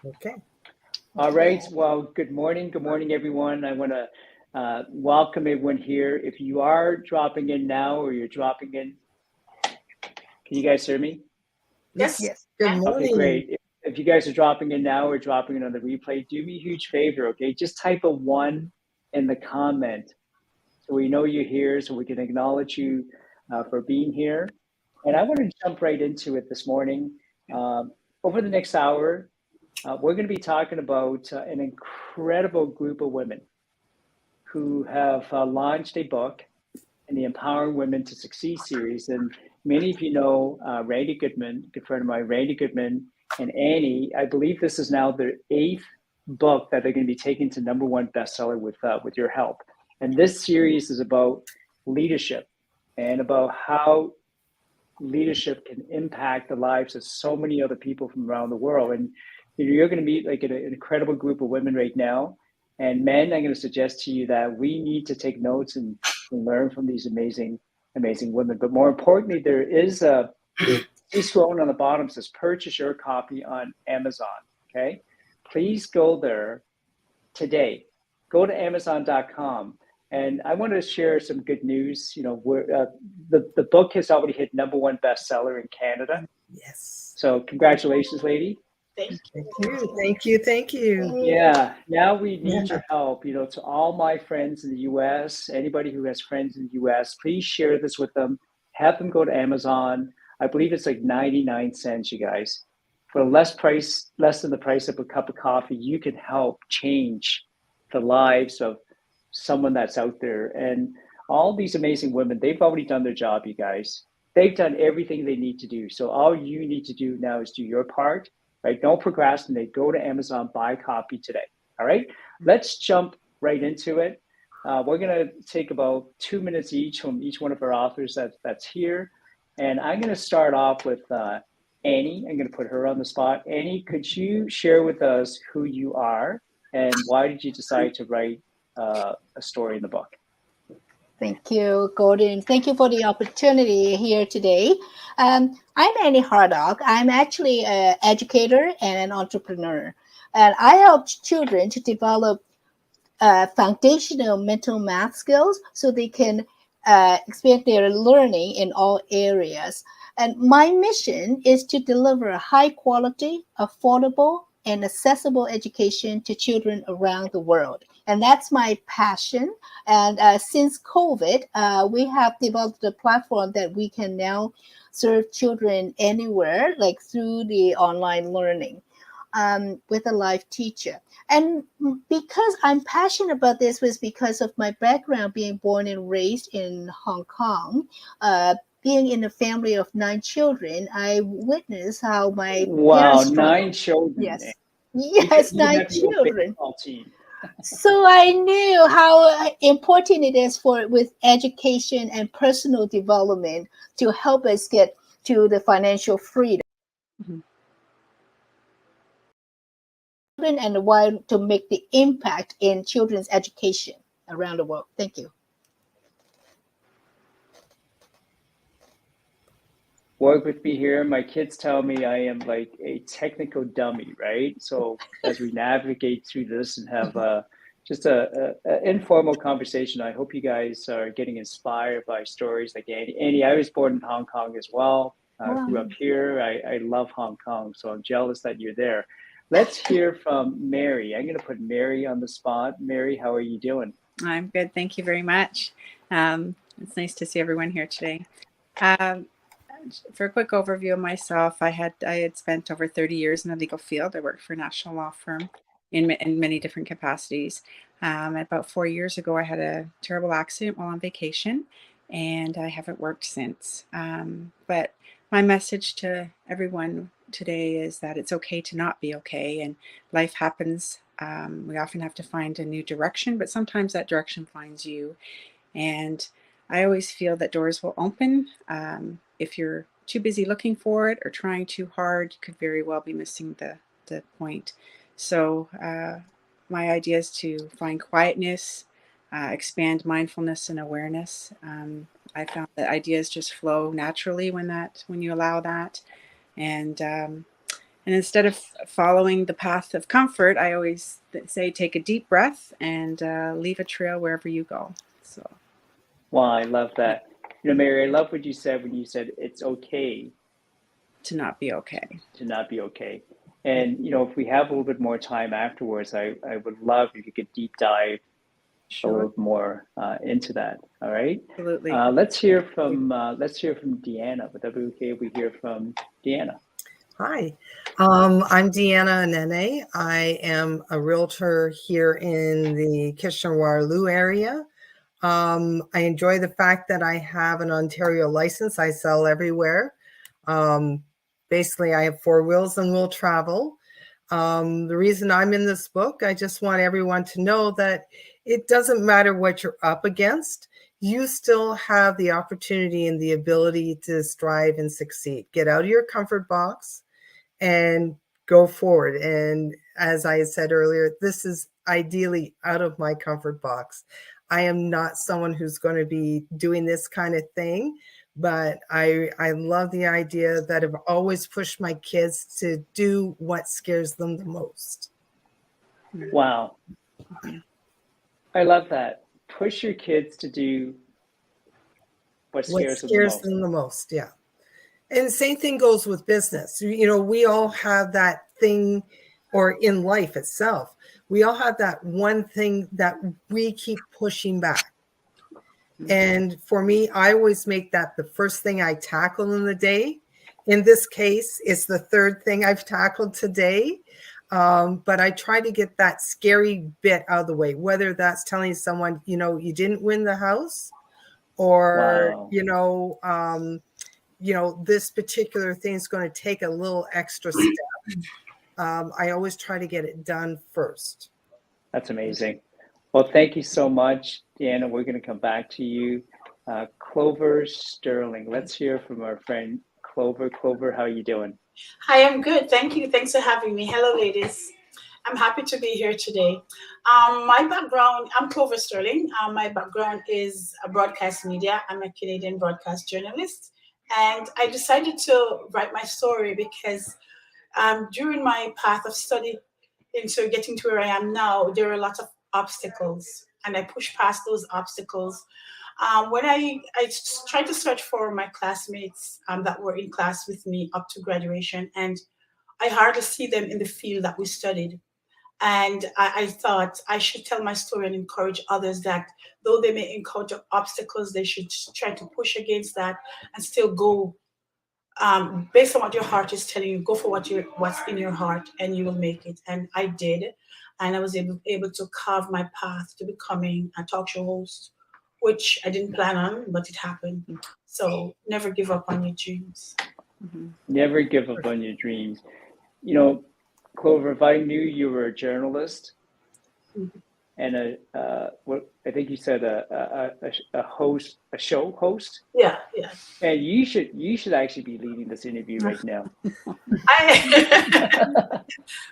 Okay. All right. Well, good morning. Good morning, everyone. I want to welcome everyone here. If you are dropping in now or you're dropping in, can you guys hear me? Yes. Good morning. Okay, great. If you guys are dropping in now or dropping in on the replay, do me a huge favor, okay? Just type a 1 in the comment so we know you're here, so we can acknowledge you for being here. And I want to jump right into it this morning. Over the next hour, we're going to be talking about an incredible group of women who have launched a book in the Empowering Women to Succeed series. And many of you know Randi Goodman, good friend of mine, Randi Goodman and Annie. I believe this is now their 8th book that they're going to be taking to #1 bestseller with your help. And this series is about leadership and about how leadership can impact the lives of so many other people from around the world. And you're going to meet like an incredible group of women right now. And men, I'm going to suggest to you that we need to take notes and learn from these amazing women. But more importantly, there is he's scrolling on the bottom, says purchase your copy on Amazon. Okay, please go there today. Go to Amazon.com. And I want to share some good news. You know, the book has already hit #1 bestseller in Canada. Yes. So congratulations, lady. Thank you. Yeah. Now we need your help. You know, to all my friends in the U.S., anybody who has friends in the U.S., please share this with them. Have them go to Amazon. I believe it's like 99 cents, you guys. For less than the price of a cup of coffee, you can help change the lives of someone that's out there. And all these amazing women, they've already done their job, you guys. They've done everything they need to do. So all you need to do now is do your part, right? Don't procrastinate. Go to Amazon, buy a copy today. All right, let's jump right into it. We're going to take about 2 minutes each from each one of our authors that's here. And I'm going to start off with Annie. I'm going to put her on the spot. Annie, could you share with us who you are and why did you decide to write a story in the book? Thank you, Gordon. Thank you for the opportunity here today. I'm Anene Haddock. I'm actually an educator and an entrepreneur. And I help children to develop foundational mental math skills so they can expand their learning in all areas. And my mission is to deliver a high quality, affordable, and accessible education to children around the world. And that's my passion. And since COVID, we have developed a platform that we can now serve children anywhere, like through the online learning with a live teacher. And because I'm passionate about this was because of my background being born and raised in Hong Kong. Being in a family of 9 children, I witnessed how my parents struggled. 9 children. Yes, 9 children. So I knew how important it is with education and personal development to help us get to the financial freedom. Mm-hmm. And why to make the impact in children's education around the world. Thank you. Work with me here. My kids tell me I am like a technical dummy, right? So as we navigate through this and have just a informal conversation, I hope you guys are getting inspired by stories like Annie. Annie, I was born in Hong Kong as well. Grew up here. I love Hong Kong, so I'm jealous that you're there. Let's hear from Mary. I'm going to put Mary on the spot. Mary, how are you doing? I'm good. Thank you very much. It's nice to see everyone here today. For a quick overview of myself, I had spent over 30 years in the legal field. I worked for a national law firm in many different capacities. About 4 years ago, I had a terrible accident while on vacation, and I haven't worked since. But my message to everyone today is that it's okay to not be okay, and life happens. We often have to find a new direction, but sometimes that direction finds you. And I always feel that doors will open. If you're too busy looking for it or trying too hard, you could very well be missing the point. So my idea is to find quietness, expand mindfulness and awareness. I found that ideas just flow naturally when you allow that. And And instead of following the path of comfort, I always say take a deep breath and leave a trail wherever you go. So, wow, I love that. Mary, I love what you said when you said it's okay to not be okay. to not be okay. And if we have a little bit more time afterwards, I would love if you could deep dive a little more into that. All right. Absolutely. Let's hear from Deanna. Would that be okay if we hear from Deanna? Hi, I'm Deanna Anene. I am a realtor here in the Kitchener-Waterloo area. I enjoy the fact that I have an Ontario license. I sell everywhere. Basically, I have 4 wheels and will travel. The reason I'm in this book, I just want everyone to know that it doesn't matter what you're up against. You still have the opportunity and the ability to strive and succeed. Get out of your comfort box and go forward. And as I said earlier, this is ideally out of my comfort box. I am not someone who's going to be doing this kind of thing, but I love the idea that I've always pushed my kids to do what scares them the most. Wow. I love that. Push your kids to do what scares them the most. Yeah. And the same thing goes with business. We all have that thing, or in life itself, we all have that one thing that we keep pushing back. And for me, I always make that the first thing I tackle in the day. In this case, it's the third thing I've tackled today. But I try to get that scary bit out of the way, whether that's telling someone, you didn't win the house, or, wow. This particular thing is going to take a little extra step. I always try to get it done first. That's amazing. Well, thank you so much, Deanna. We're going to come back to you. Clover Sterling. Let's hear from our friend Clover. Clover, how are you doing? Hi, I'm good. Thank you. Thanks for having me. Hello, ladies. I'm happy to be here today. My background, I'm Clover Sterling. My background is a broadcast media. I'm a Canadian broadcast journalist. And I decided to write my story because during my path of study into getting to where I am now, there are a lot of obstacles, and I pushed past those obstacles. When I tried to search for my classmates that were in class with me up to graduation, and I hardly see them in the field that we studied. And I thought I should tell my story and encourage others that though they may encounter obstacles, they should try to push against that and still go based on what your heart is telling you. Go for what's in your heart, and you will make it. And I did, and I was able to carve my path to becoming a talk show host, which I didn't plan on, but it happened. So never give up on your dreams. Mm-hmm. Never give up on your dreams. Clover, if I knew you were a journalist and what I think you said a host, a show host. Yeah. And you should actually be leading this interview right now. Well,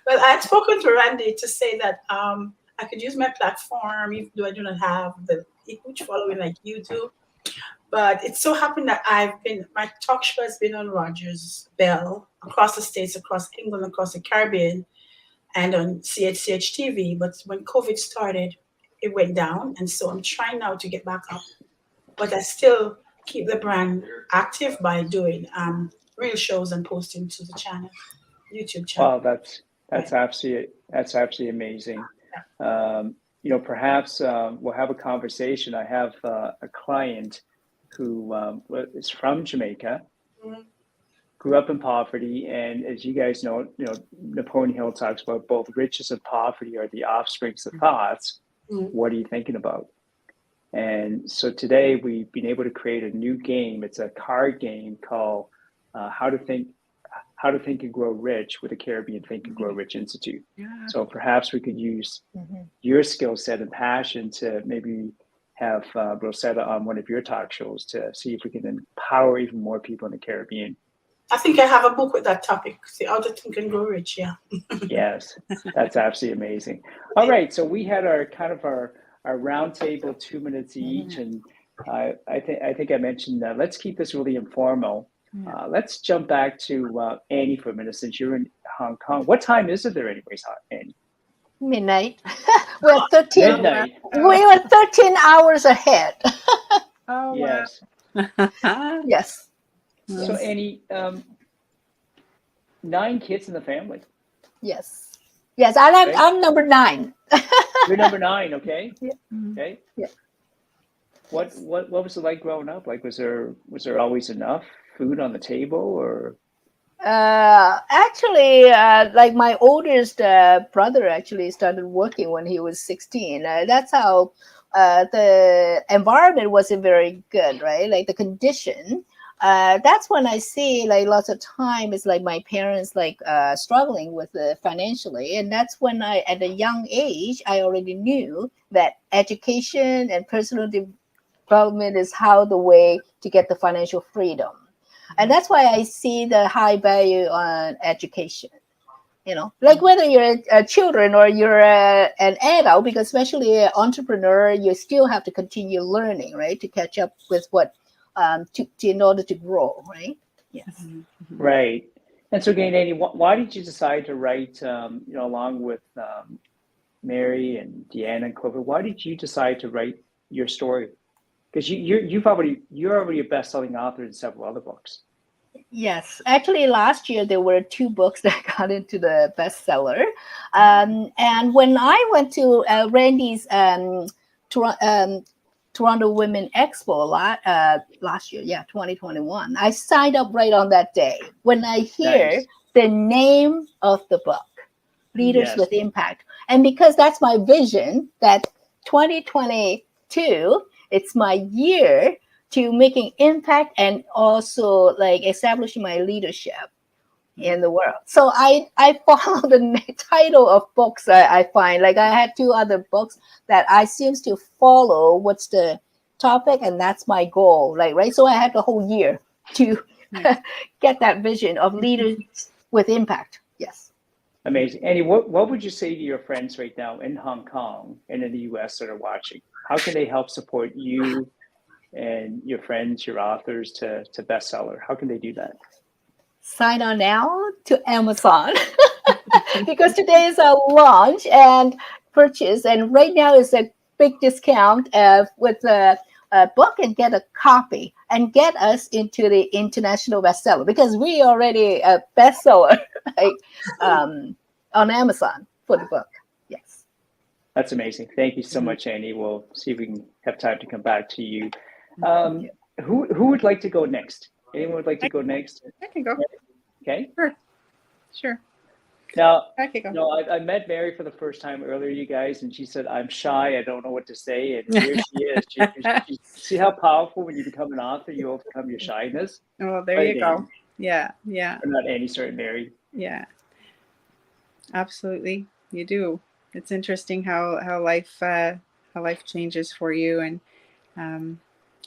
I had spoken to Randi to say that I could use my platform, even though I do not have the huge following like you do. But it so happened that my talk show has been on Rogers Bell across the States, across England, across the Caribbean, and on CHCH TV. But when COVID started, it went down. And so I'm trying now to get back up. But I still keep the brand active by doing real shows and posting to the channel, YouTube channel. Wow, that's absolutely amazing. Yeah. Perhaps we'll have a conversation. I have a client who is from Jamaica, grew up in poverty, and as you guys know, Napoleon Hill talks about both riches and poverty are the offsprings of thoughts. What are you thinking about? And so today we've been able to create a new game. It's a card game called How to Think and Grow Rich with the Caribbean Think and Grow Rich Institute. Yeah. So perhaps we could use your skill set and passion to maybe have Rosetta on one of your talk shows to see if we can empower even more people in the Caribbean. I think I have a book with that topic, the How to Think and Grow Rich, yeah. Yes, that's absolutely amazing. All right, so we had our round table, 2 minutes each, and I think I mentioned that let's keep this really informal. Let's jump back to Annie for a minute since you're in Hong Kong. What time is it there anyways, Annie? Midnight. We're 13. Midnight. We were 13 hours ahead. Oh, Yes. wow. Yes. So Annie, 9 kids in the family. Yes. Yes. I'm number 9. You're number 9, okay? Yeah. Okay. Yeah. What was it like growing up? Like was there always enough food on the table or? Actually, like my oldest brother actually started working when he was 16. That's how the environment wasn't very good, right? Like the condition. That's when I see like lots of time is like my parents like struggling with financially, and that's when I, at a young age, I already knew that education and personal development is how the way to get the financial freedom. And that's why I see the high value on education, like whether you're a children or you're an adult, because especially an entrepreneur, you still have to continue learning, right? To catch up with what, in order to grow, right? Yes. Right. And so again, Annie, why did you decide to write, along with Mary and Deanna and Clover, why did you decide to write your story? Because you're already a best-selling author in several other books. Yes, actually, last year there were 2 books that got into the bestseller, and when I went to Randi's Toronto Women Expo last year, 2021, I signed up right on that day. When I hear Nice. the name of the book, Leaders Yes. with Impact, and because that's my vision, that 2022, it's my year to making impact and also like establishing my leadership in the world. So I follow the title of books I find. Like I had 2 other books that I seems to follow what's the topic, and that's my goal. Like, right. So I had the whole year to get that vision of leaders with impact. Yes. Amazing. Annie, what would you say to your friends right now in Hong Kong and in the US that are watching? How can they help support you and your friends, your authors to bestseller? How can they do that? Sign on now to Amazon because today is a launch and purchase, and right now is a big discount with a book, and get a copy and get us into the international bestseller, because we already a bestseller like, on Amazon for the book. Yes. That's amazing. Thank you so much, Annie. We'll see if we can have time to come back to you. Who would like to go next? Anyone would like to go next? I can go. Okay. Sure. Now, I can go. I met Mary for the first time earlier, you guys, and she said, "I'm shy. I don't know what to say." And here she is. She, see how powerful when you become an author, you overcome your shyness. Oh, there you go. Yeah. Or not Annie, sorry, Mary. Yeah. Absolutely, you do. It's interesting how life changes for you, and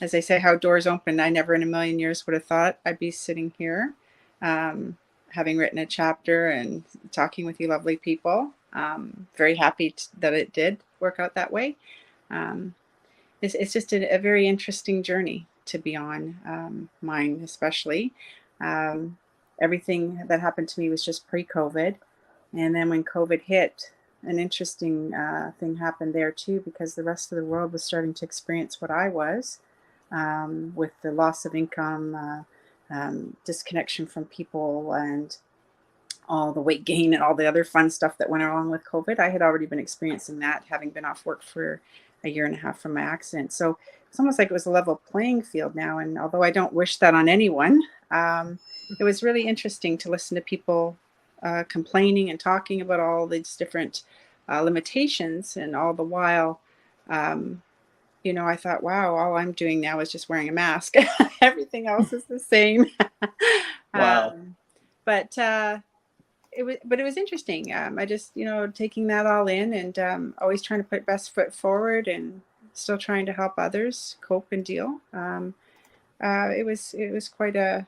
as I say, how doors open. I never in a million years would have thought I'd be sitting here, having written a chapter and talking with you lovely people. Very happy that it did work out that way. It's just a very interesting journey to be on, mine especially. Everything that happened to me was just pre-COVID. And then when COVID hit, an interesting thing happened there too, because the rest of the world was starting to experience what I was, with the loss of income, disconnection from people, and all the weight gain and all the other fun stuff that went along with COVID. I had already been experiencing that, having been off work for a year and a half from my accident. So it's almost like it was a level playing field now. And although I don't wish that on anyone, it was really interesting to listen to people complaining and talking about all these different limitations, and all the while, I thought, wow, all I'm doing now is just wearing a mask. Everything else is the same. Wow. But it was interesting. I just, taking that all in, and always trying to put best foot forward, and still trying to help others cope and deal. It was quite an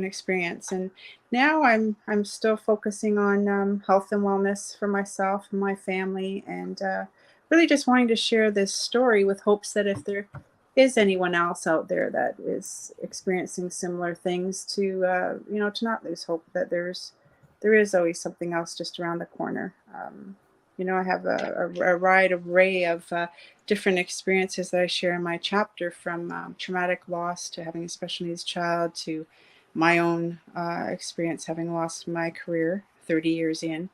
experience, and now I'm still focusing on health and wellness for myself and my family, and really just wanting to share this story with hopes that if there is anyone else out there that is experiencing similar things, to to not lose hope that there is always something else just around the corner. I have a wide array of different experiences that I share in my chapter, from traumatic loss to having a special needs child, to my own experience having lost my career 30 years in.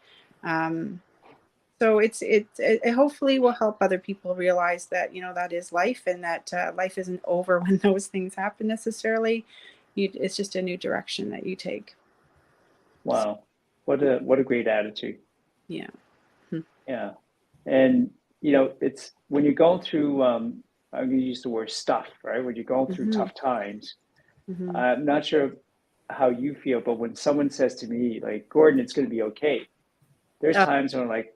So it hopefully will help other people realize that, that is life, and that life isn't over when those things happen necessarily. It's just a new direction that you take. Wow. What a great attitude. Yeah. Yeah. And, it's when you're going through, I'm going to use the word stuff, right? When you're going through tough times, I'm not sure how you feel, but when someone says to me, like, Gordon, it's going to be okay. There's times when I'm like,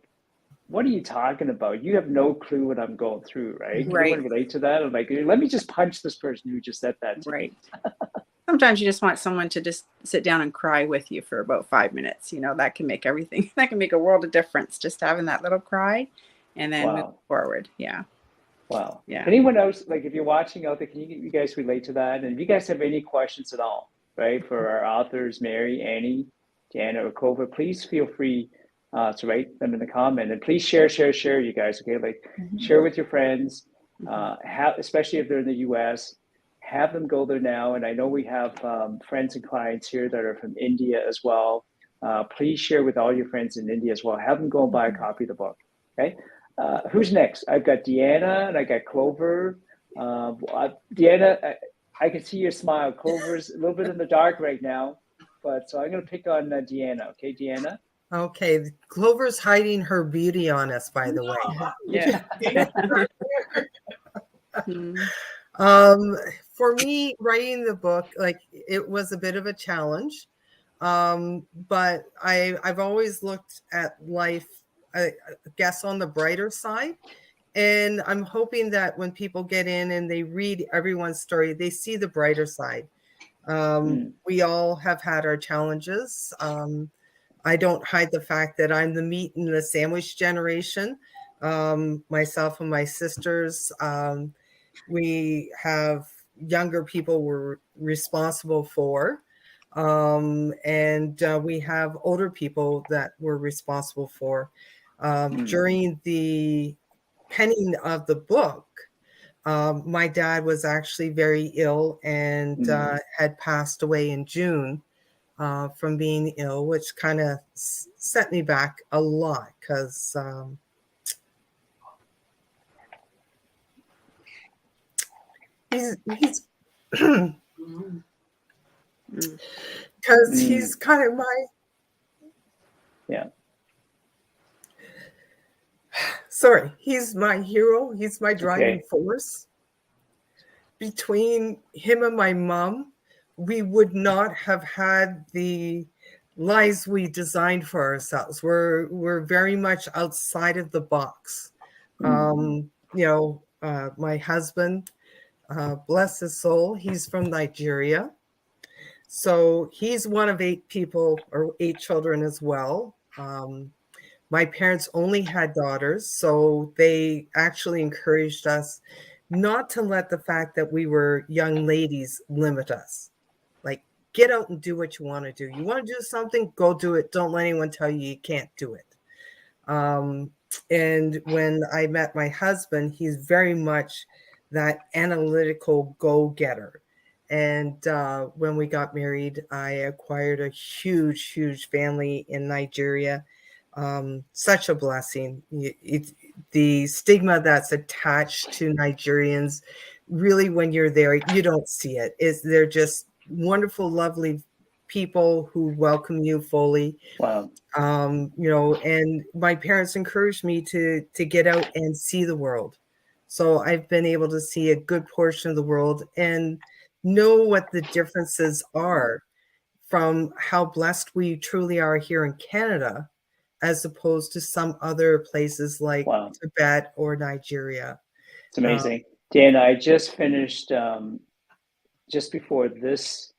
what are you talking about? You have no clue what I'm going through, right? Can anyone relate to that? I'm like, let me just punch this person who just said that to me. Sometimes you just want someone to just sit down and cry with you for about 5 minutes. That can make everything, that can make a world of difference, just having that little cry and then move forward. Yeah. Wow. Yeah. Anyone else, like, if you're watching out there, can you guys relate to that? And if you guys have any questions at all, right, for our authors, Mary, Annie, Deanna, or Clover, please feel free to write them in the comment, and please share, you guys. Okay, like share with your friends, especially if they're in the U.S. Have them go there now. And I know we have friends and clients here that are from India as well. Please share with all your friends in India as well. Have them go and buy a copy of the book. Okay, who's next? I've got Deanna and I got Clover. Deanna, I can see your smile. Clover's a little bit in the dark right now, but so I'm going to pick on Deanna. Okay, Deanna. Okay, Clover's hiding her beauty on us, by the way. Yeah. For me, writing the book, like, it was a bit of a challenge, but I've always looked at life, I guess, on the brighter side. And I'm hoping that when people get in and they read everyone's story, they see the brighter side. We all have had our challenges. I don't hide the fact that I'm the meat and the sandwich generation. Myself and my sisters, we have younger people we're responsible for. And we have older people that we're responsible for. During the penning of the book, my dad was actually very ill and had passed away in June. From being ill, which kind of set me back a lot, because he's because he's kind of my he's my hero. He's my driving force. Between him and my mom, we would not have had the lives we designed for ourselves. We're very much outside of the box. My husband, bless his soul, he's from Nigeria. So he's one of 8 people, or 8 children as well. My parents only had daughters, so they actually encouraged us not to let the fact that we were young ladies limit us. Like, get out and do what you want to do. You want to do something, go do it. Don't let anyone tell you can't do it. And when I met my husband, he's very much that analytical go-getter. And when we got married, I acquired a huge family in Nigeria. Such a blessing. The stigma that's attached to Nigerians, really, when you're there, you don't see it. They're just wonderful, lovely people who welcome you fully. Wow. And my parents encouraged me to get out and see the world. So I've been able to see a good portion of the world and know what the differences are from how blessed we truly are here in Canada, as opposed to some other places like Tibet or Nigeria. It's amazing. Dan, I just finished, just before this,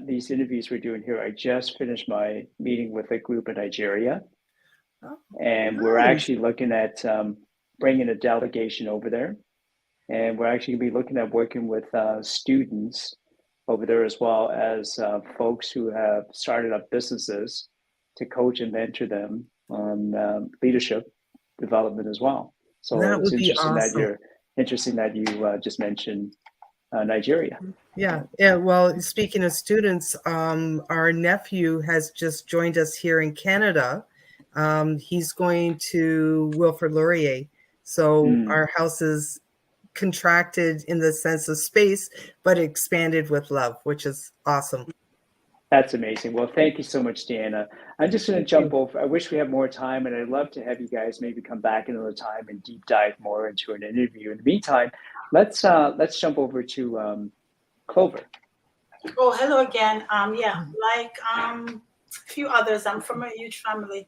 these interviews we're doing here, I just finished my meeting with a group in Nigeria. And we're actually looking at bringing a delegation over there. And we're actually going to be looking at working with students over there, as well as folks who have started up businesses, to coach and mentor them on leadership development as well. So That it's would be interesting awesome. that you just mentioned Nigeria. Yeah. Well, speaking of students, our nephew has just joined us here in Canada. He's going to Wilfrid Laurier. So our house is contracted in the sense of space, but expanded with love, which is awesome. That's amazing. Well, thank you so much, Deanna. I'm just going to jump over. I wish we had more time, and I'd love to have you guys maybe come back another time and deep dive more into an interview. In the meantime, let's jump over to Clover. Oh, hello again. Like a few others, I'm from a huge family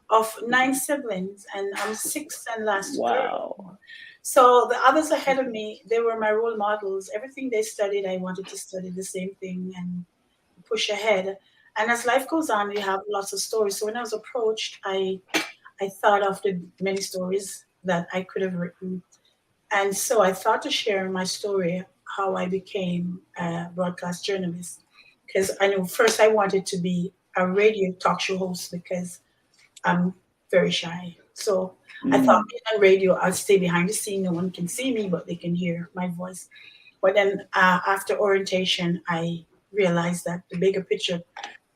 of 9 siblings, and I'm 6th and last girl. Wow. So the others ahead of me, they were my role models. Everything they studied, I wanted to study the same thing and push ahead. And as life goes on, you have lots of stories. So when I was approached, I thought of the many stories that I could have written. And so I thought to share my story, how I became a broadcast journalist. Because I know first I wanted to be a radio talk show host because I'm very shy. So I thought being on radio, I'll stay behind the scene. No one can see me, but they can hear my voice. But then after orientation, I realized that the bigger picture,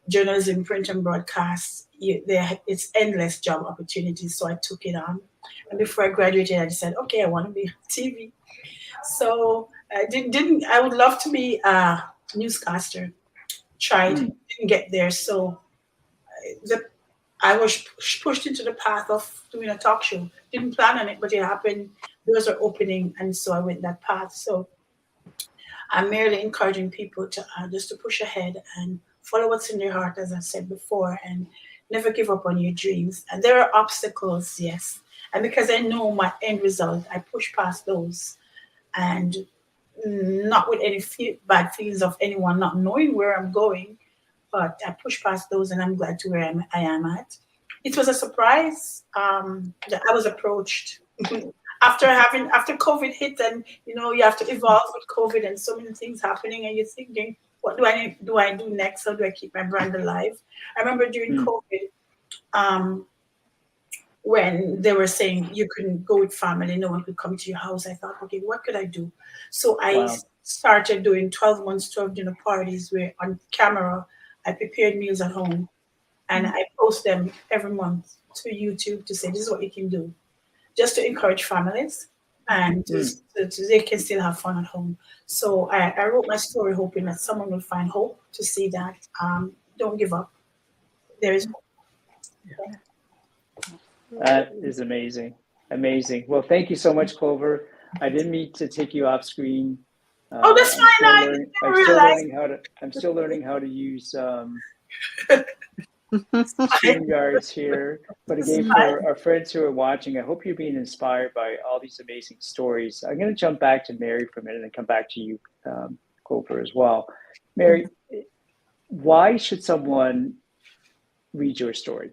journalism, print and broadcast, it's endless job opportunities. So I took it on. And before I graduated, I decided, okay, I want to be on TV. So I I would love to be a newscaster. Tried, didn't get there. So I was pushed into the path of doing a talk show. Didn't plan on it, but it happened. Doors are opening, and so I went that path. So I'm merely encouraging people to just to push ahead and follow what's in their heart, as I said before, and never give up on your dreams. And there are obstacles, yes. And because I know my end result, I push past those, and not with any bad feelings of anyone not knowing where I'm going, but I pushed past those, and I'm glad to where I am at. It was a surprise that I was approached after COVID hit, and you have to evolve with COVID and so many things happening, and you're thinking, what do I do next? How do I keep my brand alive? I remember during COVID, when they were saying you couldn't go with family, no one could come to your house, I thought, okay, what could I do? So I started doing 12 months, 12 dinner parties where on camera, I prepared meals at home, and I post them every month to YouTube to say, this is what you can do, just to encourage families and they can still have fun at home. So I wrote my story hoping that someone will find hope to see that don't give up. There is hope. Yeah. That is amazing. Amazing. Well, thank you so much, Clover. I didn't mean to take you off screen. Oh, that's fine. I'm still learning how to use StreamYards here. But again, for our friends who are watching, I hope you're being inspired by all these amazing stories. I'm going to jump back to Mary for a minute and come back to you, Clover, as well. Mary, why should someone read your story?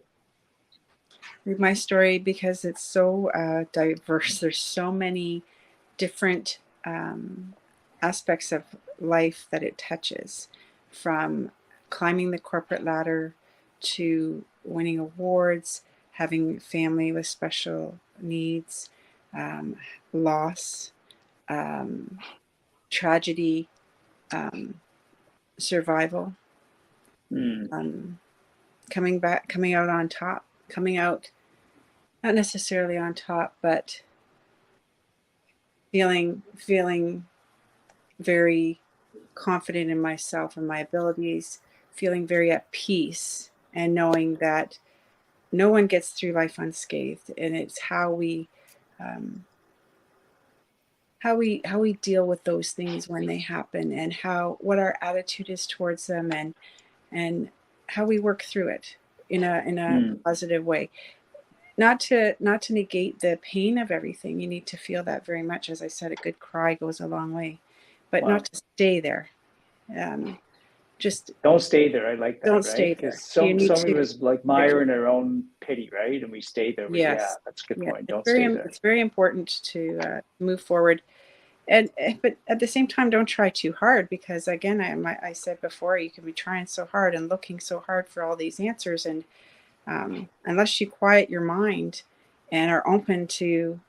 Read my story because it's so diverse. There's so many different aspects of life that it touches, from climbing the corporate ladder to winning awards, having family with special needs, loss, tragedy, survival, coming out on top, not necessarily on top, but feeling very confident in myself and my abilities, feeling very at peace, and knowing that no one gets through life unscathed, and it's how we deal with those things when they happen, and what our attitude is towards them, and how we work through it in a positive way. Not to negate the pain of everything. You need to feel that very much. As I said, a good cry goes a long way, but not to stay there. Just don't stay there. I like that. Don't stay there. Some of us like mire in our own pity, right? And we stay there. Yes. Yeah, that's a good point. Don't stay there. It's very important to move forward but at the same time, don't try too hard, because again, I said before, you can be trying so hard and looking so hard for all these answers, and unless you quiet your mind and are open to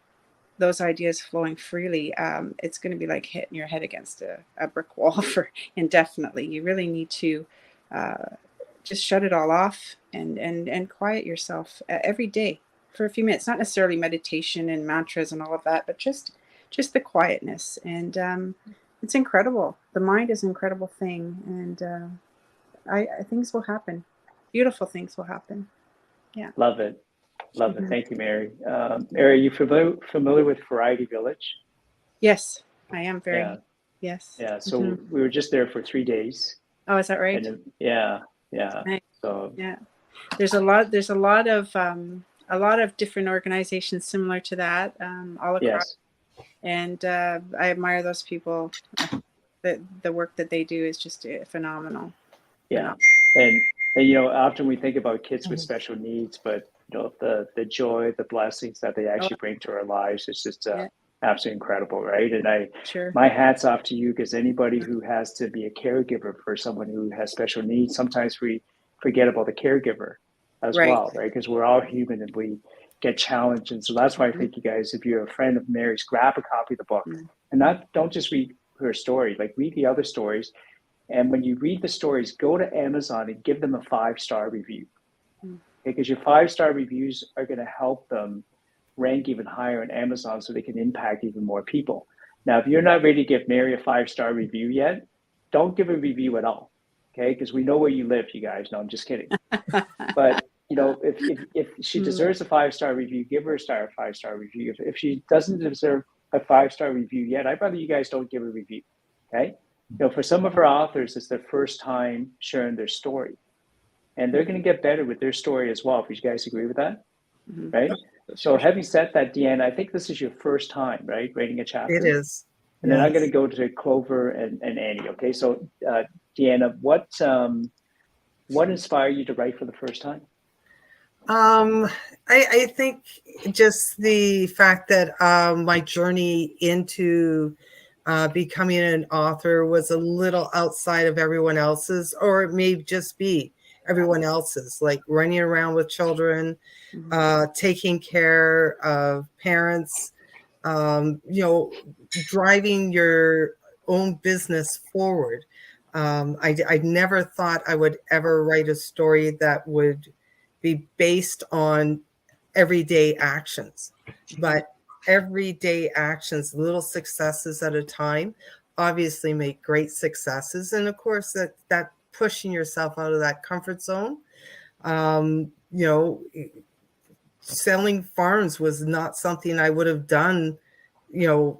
those ideas flowing freely, it's going to be like hitting your head against a brick wall for indefinitely. You really need to just shut it all off and quiet yourself every day for a few minutes. Not necessarily meditation and mantras and all of that, but just the quietness. And it's incredible. The mind is an incredible thing, and things will happen. Beautiful things will happen. Yeah. Love it. Love it. Thank you, Mary. Mary, are you familiar with Variety Village? Yes, I am very. Yeah. Yes. Yeah. So we were just there for 3 days. Oh, is that right? And yeah. Nice. So yeah, there's a lot of different organizations similar to that all across. yes. And I admire those people. The work that they do is just phenomenal. Yeah. And often we think about kids with special needs, but the joy, the blessings that they actually bring to our lives is just absolutely incredible, right? And my hat's off to you, because anybody who has to be a caregiver for someone who has special needs, sometimes we forget about the caregiver as well, right? Because we're all human and we get challenged. And so that's why I think you guys, if you're a friend of Mary's, grab a copy of the book and don't just read her story, like read the other stories. And when you read the stories, go to Amazon and give them a 5-star review, because your 5-star reviews are going to help them rank even higher on Amazon, so they can impact even more people. Now, if you're not ready to give Mary a 5-star review yet, don't give a review at all, okay? Because we know where you live, you guys. No, I'm just kidding. But if she deserves a 5-star review, give her a 5-star review. If she doesn't deserve a 5-star review yet, I'd rather you guys don't give a review, okay? For some of our authors, it's their first time sharing their story, and they're going to get better with their story as well. If you guys agree with that, right? So having said that, Deanna, I think this is your first time, right, writing a chapter? It is. And then I'm going to go to Clover and Annie. Okay, so Deanna, what inspired you to write for the first time? I think just the fact that my journey into becoming an author was a little outside of everyone else's, or it may just be everyone else's, like running around with children, taking care of parents, driving your own business forward. I never thought I would ever write a story that would be based on everyday actions, but everyday actions, little successes at a time, obviously make great successes. And of course, that pushing yourself out of that comfort zone. Selling farms was not something I would have done, 10,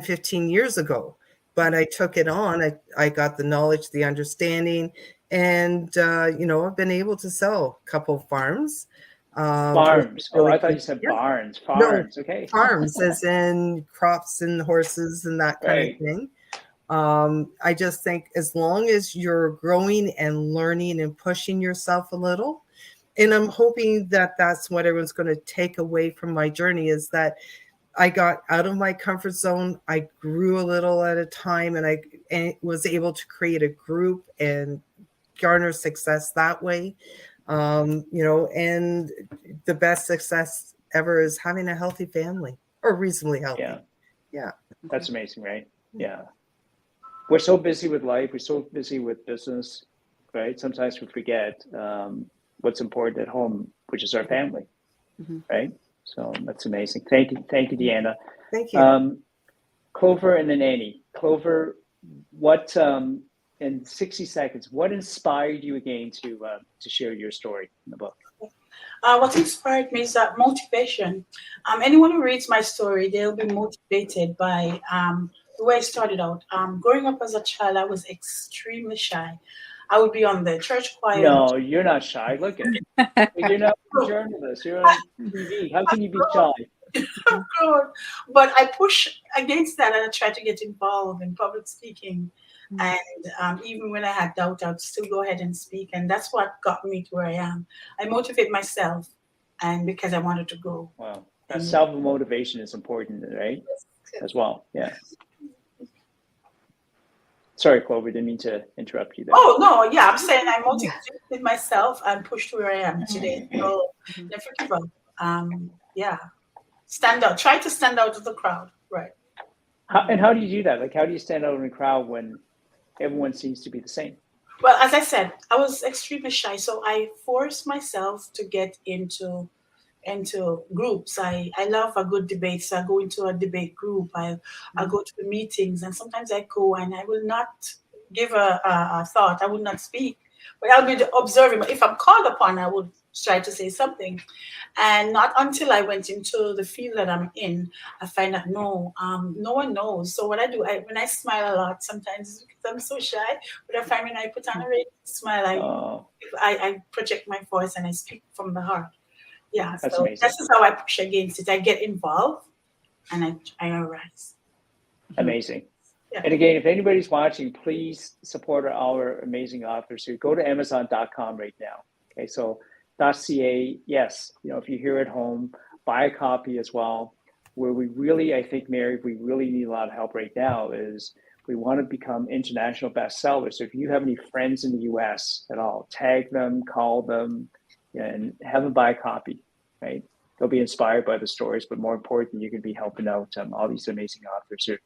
15 years ago, but I took it on. I got the knowledge, the understanding, and, I've been able to sell a couple farms. Farms. Oh, I thought you said barns. Farms. No, okay. Farms, as in crops and horses and that kind of thing. I just think as long as you're growing and learning and pushing yourself a little, and I'm hoping that that's what everyone's going to take away from my journey, is that I got out of my comfort zone. I grew a little at a time, and I was able to create a group and garner success that way. And the best success ever is having a healthy family, or reasonably healthy. Yeah. That's amazing, right? Yeah. We're so busy with life. We're so busy with business, right? Sometimes we forget what's important at home, which is our family, right? So that's amazing. Thank you, Deanna. Thank you. Clover and then Annie. Clover, what in 60 seconds, what inspired you again to share your story in the book? What inspired me is that motivation. Anyone who reads my story, they'll be motivated by the way I started out. Growing up as a child, I was extremely shy. I would be on the church choir. No, you're not shy. Look at it. You're not a journalist. You're on TV. How can you be shy? Good. But I push against that, and I try to get involved in public speaking. And even when I had doubt, I would still go ahead and speak. And that's what got me to where I am. I motivate myself, and because I wanted to go. Wow. That self-motivation is important, right? As well. Yeah. Sorry, Clover, didn't mean to interrupt you there. Oh no, yeah, I'm saying I motivated myself and pushed where I am today. So never give up. Yeah, stand out. Try to stand out of the crowd. Right. How do you do that? Like, how do you stand out in a crowd when everyone seems to be the same? Well, as I said, I was extremely shy, so I forced myself to get into groups. I love a good debate, so I go into a debate group. I go to the meetings, and sometimes I go and I will not give a thought. I will not speak, but I'll be observing. If I'm called upon, I would try to say something. And not until I went into the field that I'm in, I find out no one knows. So what I do, when I smile a lot, sometimes because I'm so shy, but I find when I put on a radiant smile, I project my voice and I speak from the heart. Yeah, That's so amazing. this is how I push against it. I get involved and I arise. Amazing. Yeah. And again, if anybody's watching, please support our amazing authors here. Go to Amazon.com right now. Okay, so .ca, yes, if you're here at home, buy a copy as well. Where we really, I think, Mary, we really need a lot of help right now is we want to become international bestsellers. So if you have any friends in the US at all, tag them, call them, and have them buy a copy, right? They'll be inspired by the stories, but more important, you can be helping out all these amazing authors here.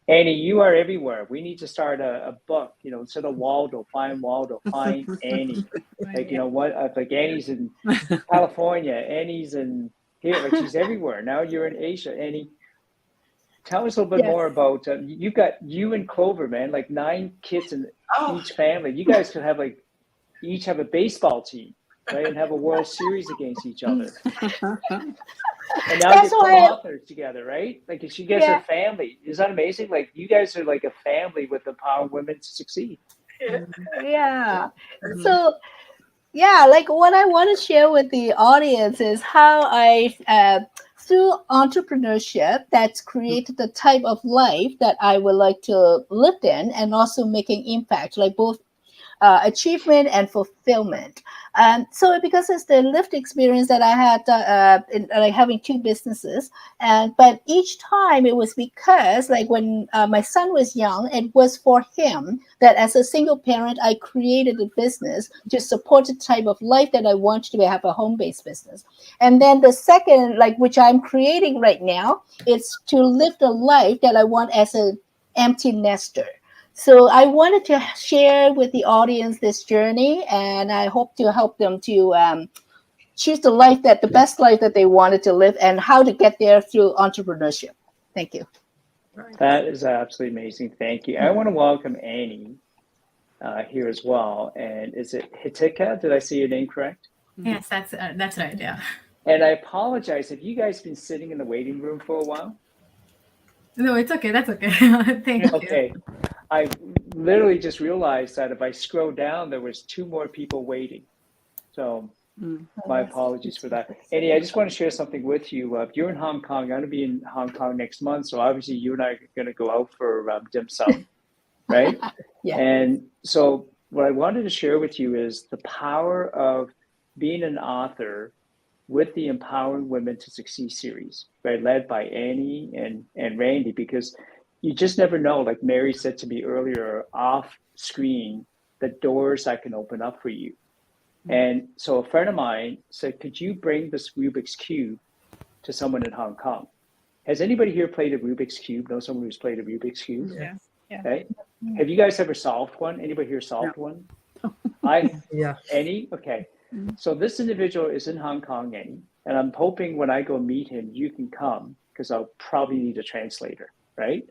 Annie, you are everywhere. We need to start a book, instead of Waldo, find Annie. Like, like Annie's in California, Annie's in here, like she's everywhere. Now you're in Asia. Annie, tell us a little bit more about, you and Clover, man, like 9 kids in each family. You guys could have each have a baseball team, right? And have a World Series against each other. And now you put authors together, right? Like, you guys are family. Is that amazing? Like, you guys are like a family with empowering women to succeed. Yeah. So, like what I want to share with the audience is how I, through entrepreneurship, that's created the type of life that I would like to live in, and also making impact, like both achievement and fulfillment. So because it's the lived experience that I had in having 2 businesses, but each time it was because when my son was young, it was for him that as a single parent, I created a business to support the type of life that I wanted to have, a home-based business. And then the second, which I'm creating right now, is to live the life that I want as an empty nester. So I wanted to share with the audience this journey, and I hope to help them to choose the best life that they wanted to live, and how to get there through entrepreneurship. Thank you. That is absolutely amazing. Thank you. I want to welcome Annie here as well. And is it Hitika? Did I say your name correct? Yes, that's right. Yeah. And I apologize. Have you guys been sitting in the waiting room for a while? No, it's okay. That's okay. Thank you. Okay. I literally just realized that if I scroll down, there was 2 more people waiting. So my apologies for that. Annie, I just want to share something with you. You're in Hong Kong. I'm going to be in Hong Kong next month. So obviously you and I are going to go out for dim sum, right? Yeah. And so what I wanted to share with you is the power of being an author with the Empowering Women to Succeed series, right? Led by Annie and Randi, because you just never know, like Mary said to me earlier, off screen, the doors that can open up for you. And so a friend of mine said, could you bring this Rubik's Cube to someone in Hong Kong? Has anybody here played a Rubik's Cube? Know someone who's played a Rubik's Cube? Yeah. Okay. Have you guys ever solved one? Anybody here solved one? Annie? Okay. So this individual is in Hong Kong, Annie, and I'm hoping when I go meet him, you can come, because I'll probably need a translator, right?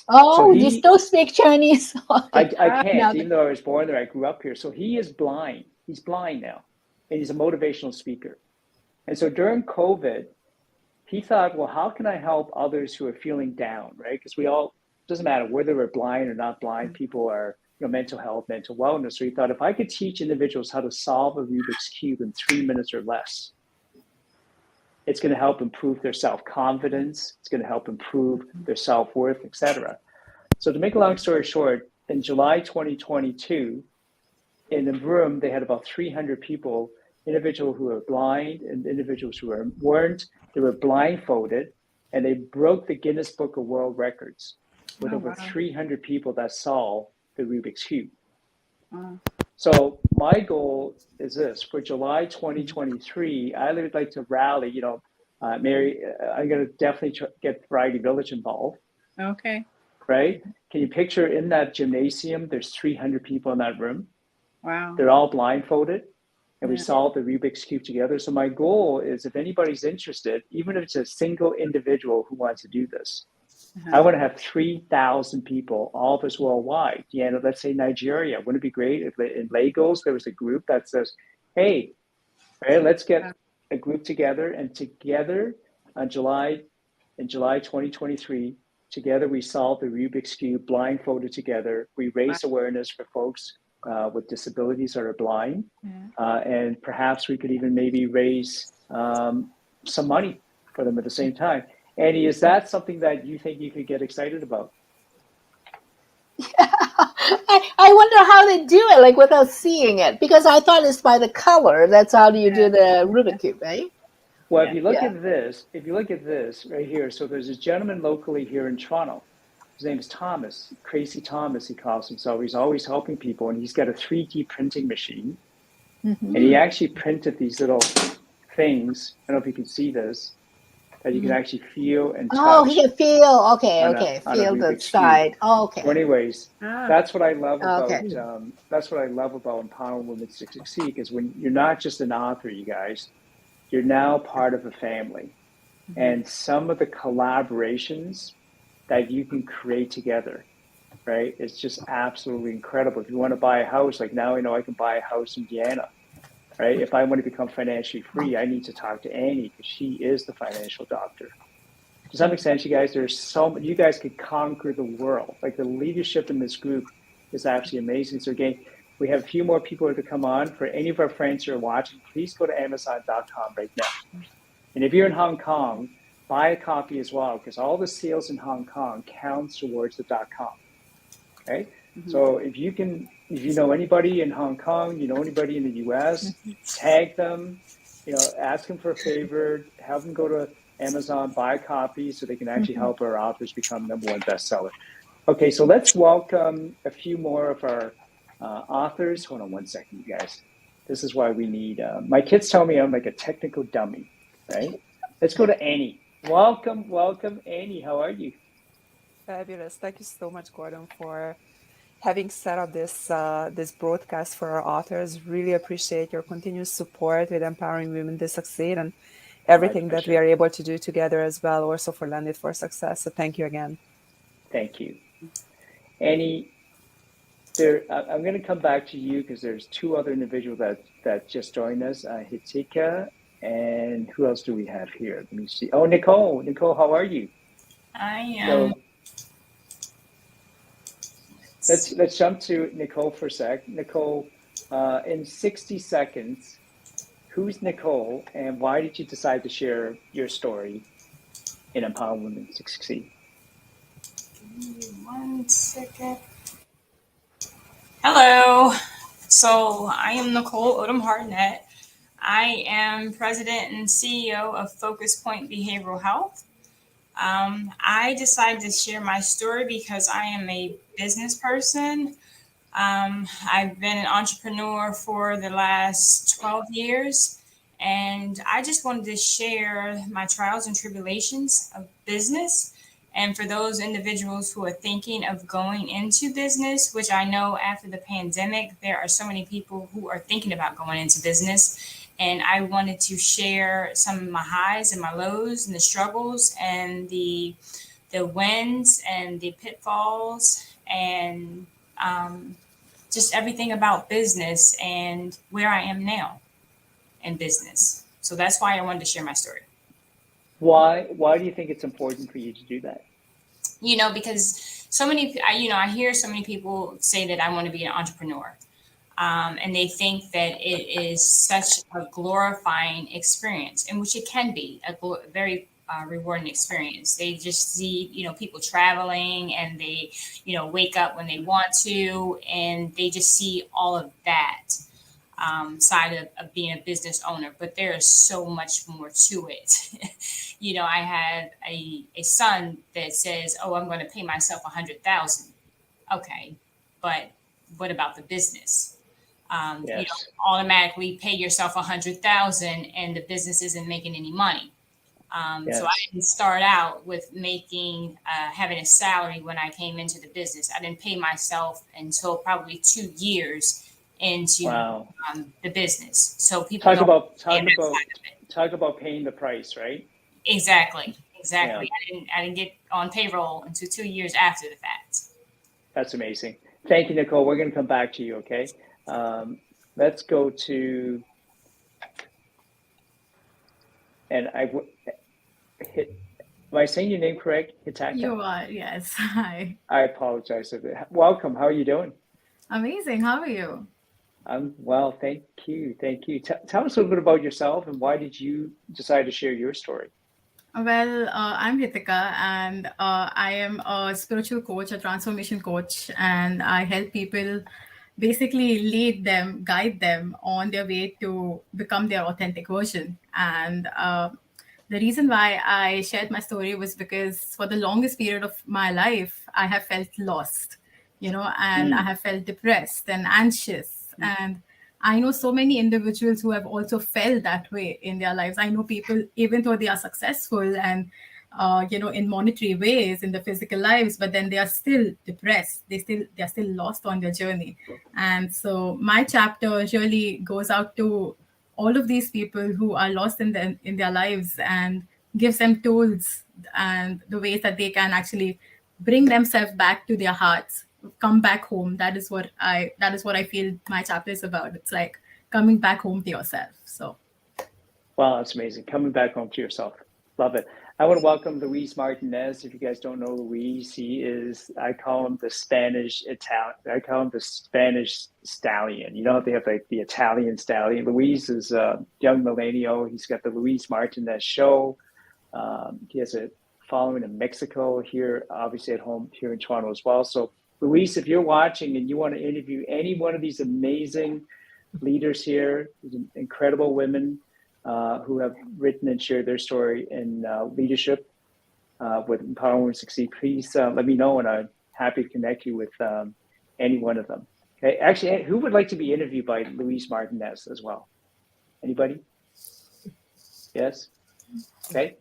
Oh, So you still speak Chinese? I can't, even though I was born there, I grew up here. So he is blind. He's blind now, and he's a motivational speaker. And so during COVID, he thought, well, how can I help others who are feeling down, right? Because doesn't matter whether we're blind or not blind, people are, mental health, mental wellness. So he thought, if I could teach individuals how to solve a Rubik's Cube in 3 minutes or less, it's going to help improve their self-confidence. It's going to help improve their self-worth, etc. So to make a long story short, in July 2022, in the room, they had about 300 people, individuals who were blind and individuals who weren't. They were blindfolded, and they broke the Guinness Book of World Records with over 300 people that solved the Rubik's Cube. Wow. So my goal is this: for July 2023, I would like to rally. Mary, I'm going to definitely get Variety Village involved. Okay. Right? Can you picture in that gymnasium? There's 300 people in that room. Wow. They're all blindfolded, and we Yeah. solve the Rubik's Cube together. So my goal is, if anybody's interested, even if it's a single individual who wants to do this, I want to have 3,000 people, all of us worldwide. Let's say Nigeria. Wouldn't it be great if in Lagos there was a group that says, hey, right, let's get a group together, and together in July 2023, together we solve the Rubik's Cube, blindfolded together. We raise awareness for folks with disabilities that are blind. And perhaps we could even maybe raise some money for them at the same time. Annie, is that something that you think you could get excited about? I wonder how they do it, like without seeing it, because I thought it's by the color. That's how you do the Rubik's Cube, right? Well, if you look at this right here, so there's a gentleman locally here in Toronto. His name is Thomas, Crazy Thomas, he calls himself. He's always helping people, and he's got a 3D printing machine. And he actually printed these little things. I don't know if you can see this, that you can actually feel and touch. Oh, he can feel. Okay. Feel the side. Oh, okay. So anyways, that's what I love about that's what I love about empowering women to succeed, because when you're not just an author, you guys, you're now part of a family. And some of the collaborations that you can create together, right? It's just absolutely incredible. If you want to buy a house, like now I know I can buy a house in Deanna, right? If I want to become financially free, I need to talk to Annie, because she is the financial doctor. Does that make sense, you guys? You guys could conquer the world. Like, the leadership in this group is absolutely amazing. So again, we have a few more people to come on. For any of our friends who are watching, please go to Amazon.com right now. And if you're in Hong Kong, buy a copy as well, because all the sales in Hong Kong counts towards the .com. Okay? So if you know anybody in Hong Kong, anybody in the US, tag them, ask them for a favor, have them go to Amazon, buy a copy so they can actually help our authors become #1 bestseller. Okay, so let's welcome a few more of our authors. Hold on one second, you guys. This is why we need, my kids tell me I'm like a technical dummy, right? Let's go to Annie. Welcome, Annie. How are you? Fabulous. Thank you so much, Gordon, for having set up this broadcast for our authors. Really appreciate your continuous support with empowering women to succeed, and everything that we are able to do together as well, also for Landed for Success. So thank you again. Thank you. Annie, I'm going to come back to you, because there's two other individuals that just joined us, Hitika, and who else do we have here? Let me see. Oh, Nicole. Nicole, how are you? I am. So let's jump to Nicole for a sec. Nicole, in 60 seconds, who's Nicole, and why did you decide to share your story in empowering women to succeed? Give me 1 second. Hello. So I am Nicole Odom-Hardentt. I am president and CEO of Focus Point Behavioral Health. I decided to share my story because I am a business person. I've been an entrepreneur for the last 12 years, and I just wanted to share my trials and tribulations of business. And for those individuals who are thinking of going into business, which I know after the pandemic, there are so many people who are thinking about going into business. And I wanted to share some of my highs and my lows and the struggles and the wins and the pitfalls, and just everything about business and where I am now in business. So that's why I wanted to share my story. Why do you think it's important for you to do that? Because so many, I hear so many people say that I want to be an entrepreneur. And they think that it is such a glorifying experience, in which it can be a very rewarding experience. They just see, people traveling, and they, wake up when they want to, and they just see all of that side of being a business owner. But there is so much more to it. I have a son that says, "Oh, I'm going to pay myself $100,000." Okay. but what about the business? You Yes. don't automatically pay yourself $100,000 and the business isn't making any money. So I didn't start out with having a salary when I came into the business. I didn't pay myself until probably 2 years into the business. So people talk don't about paying the price, right? Exactly. Yeah. I didn't get on payroll until 2 years after the fact. That's amazing. Thank you, Nicole. We're going to come back to you, okay? Let's go to, and am I saying your name correct? Hitika? You are, yes. Hi. I apologize. Welcome. How are you doing? Amazing. How are you? I'm well, thank you. Thank you. Tell us a little bit about yourself and why did you decide to share your story? Well, I'm Hitika, and I am a spiritual coach, a transformation coach, and I help people basically lead them, guide them on their way to become their authentic version. And the reason why I shared my story was because for the longest period of my life, I have felt lost, and I have felt depressed and anxious. And I know so many individuals who have also felt that way in their lives. I know people, even though they are successful and, in monetary ways in their physical lives, but then they are still depressed. They are still lost on their journey. And so my chapter really goes out to all of these people who are lost in their lives and gives them tools and the ways that they can actually bring themselves back to their hearts, come back home. That is what I feel my chapter is about. It's like coming back home to yourself. So wow, that's amazing. Coming back home to yourself. Love it. I want to welcome Luis Martinez. If you guys don't know Luis, I call him the Spanish stallion. You know, they have like the Italian stallion. Luis is a young millennial. He's got the Luis Martinez show. He has a following in Mexico, here, obviously at home here in Toronto as well. So Luis, if you're watching and you want to interview any one of these amazing leaders here, these incredible women who have written and shared their story in leadership with Empower Women Succeed, please let me know, and I'm happy to connect you with any one of them. Okay, actually, who would like to be interviewed by Luis Martinez as well? Anybody? Yes? Okay.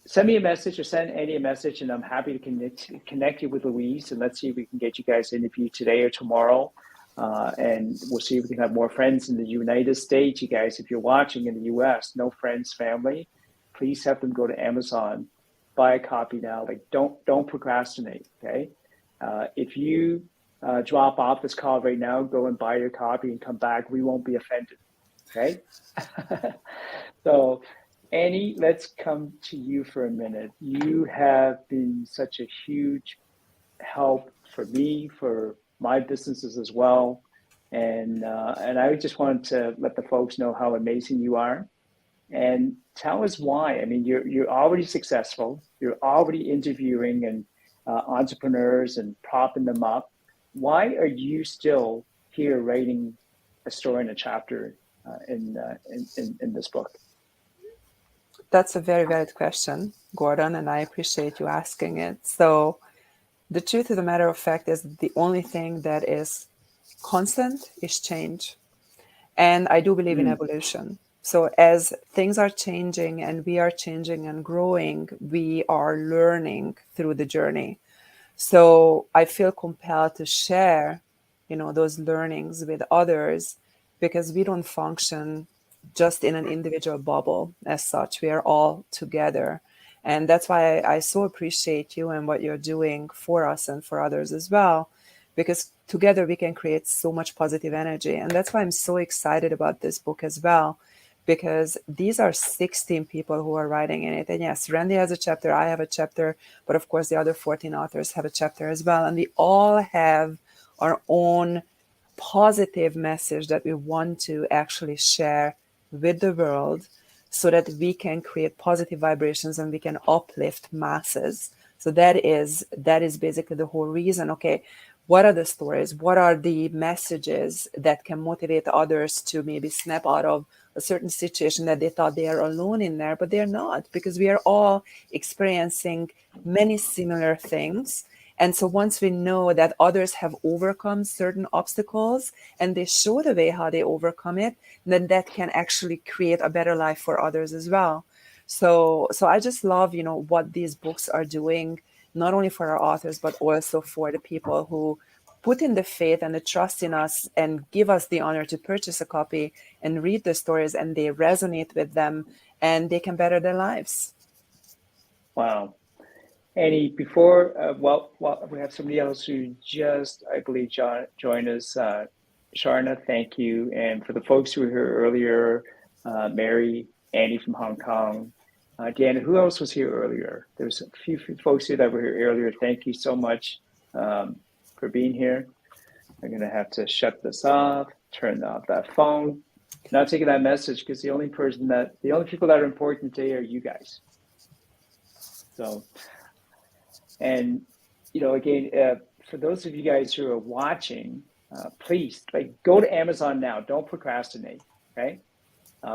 Send me a message or send Annie a message, and I'm happy to connect you with Luis, and let's see if we can get you guys interviewed today or tomorrow. And we'll see if we can have more friends in the United States. You guys, if you're watching in the US, no friends, family, please have them go to Amazon, buy a copy now. Like, don't procrastinate, okay? If you drop off this call right now, go and buy your copy and come back. We won't be offended, okay? So, Annie, let's come to you for a minute. You have been such a huge help for me, for my businesses as well. And I just wanted to let the folks know how amazing you are. And tell us why. I mean, you're already successful. You're already interviewing and entrepreneurs and propping them up. Why are you still here writing a story and a chapter in this book? That's a very valid question, Gordon, and I appreciate you asking it. So the truth of the matter of fact is the only thing that is constant is change. And I do believe in evolution. So as things are changing and we are changing and growing, we are learning through the journey. So I feel compelled to share, those learnings with others, because we don't function just in an individual bubble as such. We are all together. And that's why I so appreciate you and what you're doing for us and for others as well, because together we can create so much positive energy. And that's why I'm so excited about this book as well, because these are 16 people who are writing in it. And yes, Randi has a chapter, I have a chapter, but of course the other 14 authors have a chapter as well. And we all have our own positive message that we want to actually share with the world, so that we can create positive vibrations and we can uplift masses. So that is basically the whole reason. Okay, what are the stories? What are the messages that can motivate others to maybe snap out of a certain situation that they thought they are alone in there, but they're not, because we are all experiencing many similar things. And so once we know that others have overcome certain obstacles and they show the way how they overcome it, then that can actually create a better life for others as well. So I just love, what these books are doing, not only for our authors, but also for the people who put in the faith and the trust in us and give us the honor to purchase a copy and read the stories, and they resonate with them and they can better their lives. Wow. Annie, before, we have somebody else who just, I believe, joined us. Sharna, thank you. And for the folks who were here earlier, Mary, Annie from Hong Kong, Deanna, who else was here earlier? There was a few folks here that were here earlier. Thank you so much for being here. I'm going to have to shut this off, turn off that phone. Not taking that message, because the only people that are important today are you guys. So, and, again, for those of you guys who are watching, please, go to Amazon now. Don't procrastinate, okay?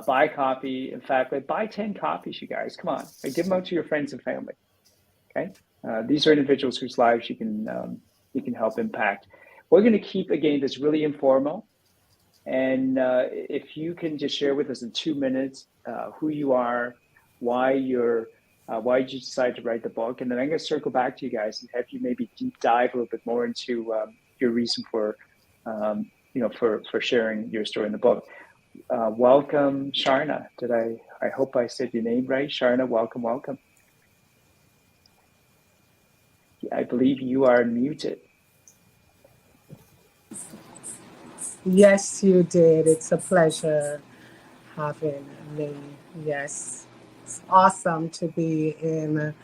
Buy a copy. In fact, buy 10 copies, you guys. Come on. Give them out to your friends and family, okay? These are individuals whose lives you can help impact. We're going to keep, again, this really informal. And if you can just share with us in 2 minutes who you are, why you decided to write the book, and then I'm going to circle back to you guys and have you maybe deep dive a little bit more into your reason for sharing your story in the book. Welcome, Sharna. I hope I said your name right, Sharna. Welcome. I believe you are muted. Yes, you did. It's a pleasure having me. Yes, it's awesome to be in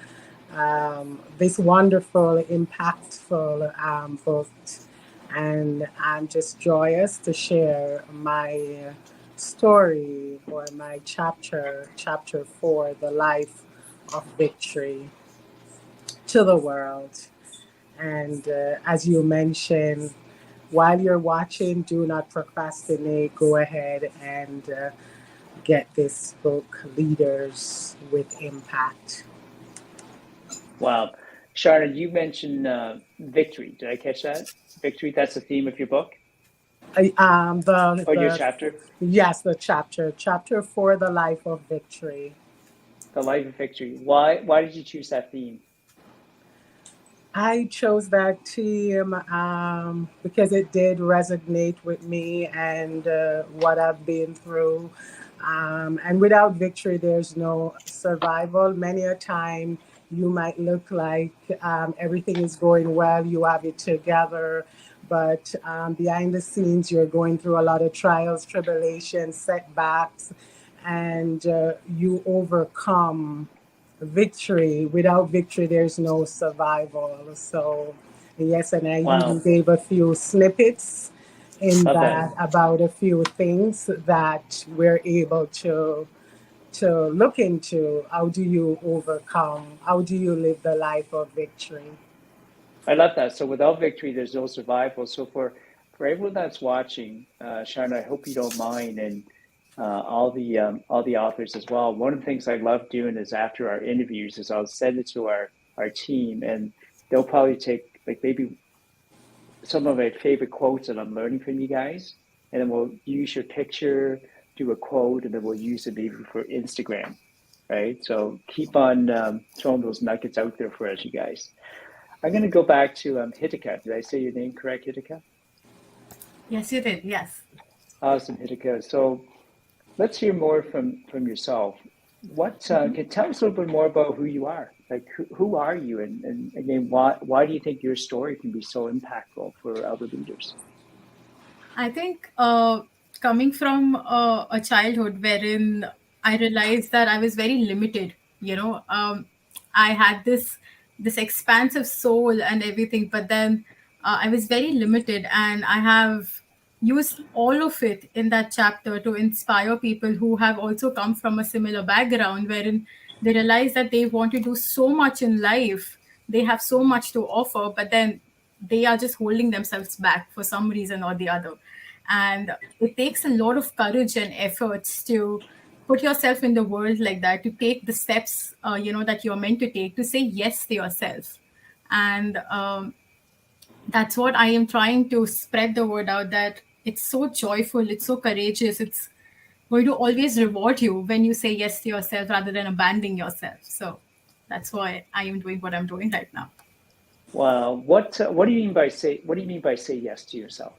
this wonderful, impactful book. And I'm just joyous to share my story, or my chapter 4, The Life of Victory, to the world. And as you mentioned, while you're watching, do not procrastinate. Go ahead and get this book, Leaders with Impact. Wow. Sharna, you mentioned victory. Did I catch that? Victory, that's the theme of your book? Your chapter? Yes, the chapter 4, The Life of Victory. The Life of Victory. Why did you choose that theme? I chose that theme because it did resonate with me and what I've been through. And without victory, there's no survival. Many a time you might look like everything is going well, you have it together, but behind the scenes, you're going through a lot of trials, tribulations, setbacks, and you overcome. Victory. Without victory, there's no survival. So, yes, and I even gave a few snippets in that about a few things that we're able to look into. How do you overcome? How do you live the life of victory? I love that. So without victory, there's no survival. So for everyone that's watching, Sharna, I hope you don't mind, and all the authors as well. One of the things I love doing is after our interviews is I'll send it to our team, and they'll probably take maybe some of my favorite quotes that I'm learning from you guys, and then we'll use your picture, do a quote, and then we'll use it maybe for Instagram, right? So keep on throwing those nuggets out there for us, you guys. I'm going to go back to Hitika. Did I say your name correct, Hitika? Yes, you did. Yes. Awesome, Hitika. So let's hear more from yourself. Can you tell us a little bit more about who you are? Who are you? And again, why do you think your story can be so impactful for other leaders? I think coming from a childhood wherein I realized that I was very limited, I had this expansive soul and everything, but then I was very limited, and I have used all of it in that chapter to inspire people who have also come from a similar background, wherein they realize that they want to do so much in life, they have so much to offer, but then they are just holding themselves back for some reason or the other. And it takes a lot of courage and efforts to put yourself in the world like that, to take the steps that you're meant to take, to say yes to yourself. And that's what I am trying to spread the word out, that it's so joyful, it's so courageous, it's going to always reward you when you say yes to yourself rather than abandoning yourself. So that's why I am doing what I'm doing right now. Wow. What do you mean by say yes to yourself?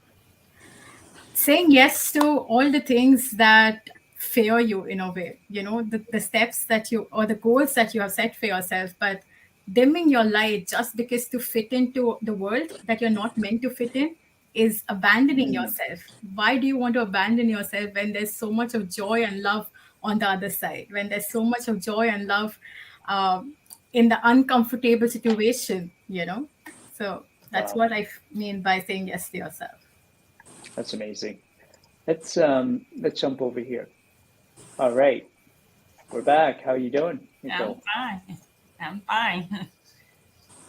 Saying yes to all the things that fear you in a way, the steps that you, or the goals that you have set for yourself, but dimming your light just because to fit into the world that you're not meant to fit in is abandoning yourself. Why do you want to abandon yourself when there's so much of joy and love on the other side, when there's so much of joy and love in the uncomfortable situation, So that's what I mean by saying yes to yourself. That's amazing. Let's jump over here. All right, we're back. How are you doing, Nicole? I'm fine.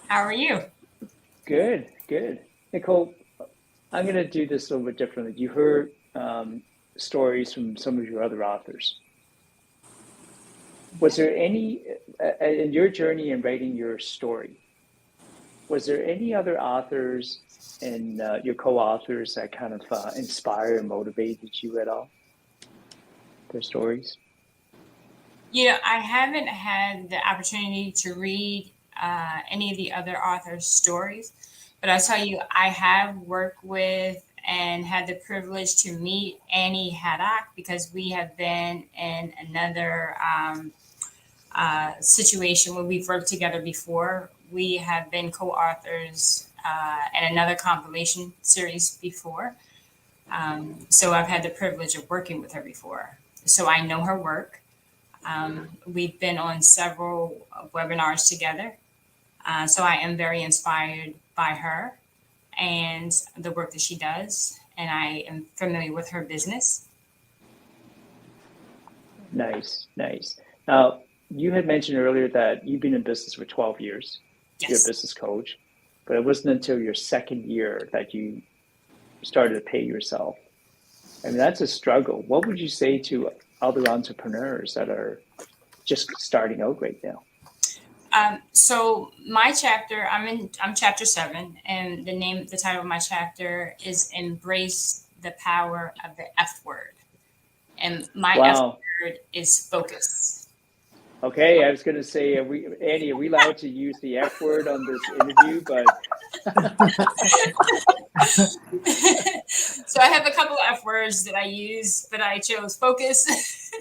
How are you? Good. Nicole, I'm going to do this a little bit differently. You heard stories from some of your other authors. Was there any, in your journey in writing your story, was there any other authors and your co-authors that kind of inspired and motivated you at all? Their stories? I haven't had the opportunity to read any of the other authors' stories, but I'll tell you, I have worked with and had the privilege to meet Annie Haddock because we have been in another situation where we've worked together before. We have been co-authors in another compilation series before. So I've had the privilege of working with her before. So I know her work. We've been on several webinars together. So I am very inspired by her and the work that she does. And I am familiar with her business. Nice. Now, you had mentioned earlier that you've been in business for 12 years. Yes. You're a business coach, but it wasn't until your second year that you started to pay yourself. I mean, that's a struggle. What would you say to other entrepreneurs that are just starting out right now? So my chapter, I'm chapter 7, and the title of my chapter is Embrace the Power of the F Word. And my F word is focus. Okay, I was going to say, Annie, are we allowed to use the F word on this interview? But so I have a couple of F words that I use, but I chose focus